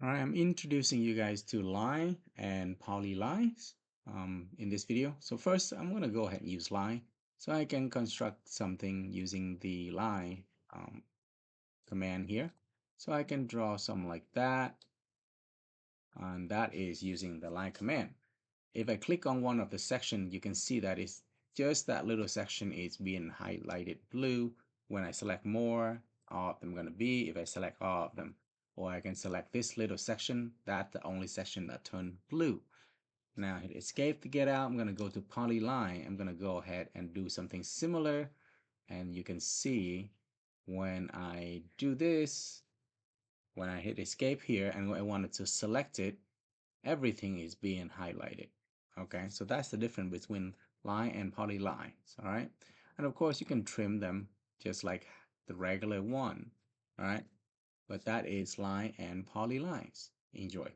All right, I'm introducing you guys to line and polylines in this video. So first, I'm going to go ahead and use line so I can construct something using the line command here. So I can draw something like that, and that is using the line command. If I click on one of the section, you can see that it's just that little section is being highlighted blue. When I select more, all of them are going to be. If I select all of them, or I can select this little section, that's the only section that turned blue. Now hit escape to get out. I'm going to go to polyline. I'm going to go ahead and do something similar. And you can see when I do this, when I hit escape here and I wanted to select it, everything is being highlighted. Okay, so that's the difference between line and polylines. All right, and of course you can trim them just like the regular one. All right, but that is line and polylines. Enjoy.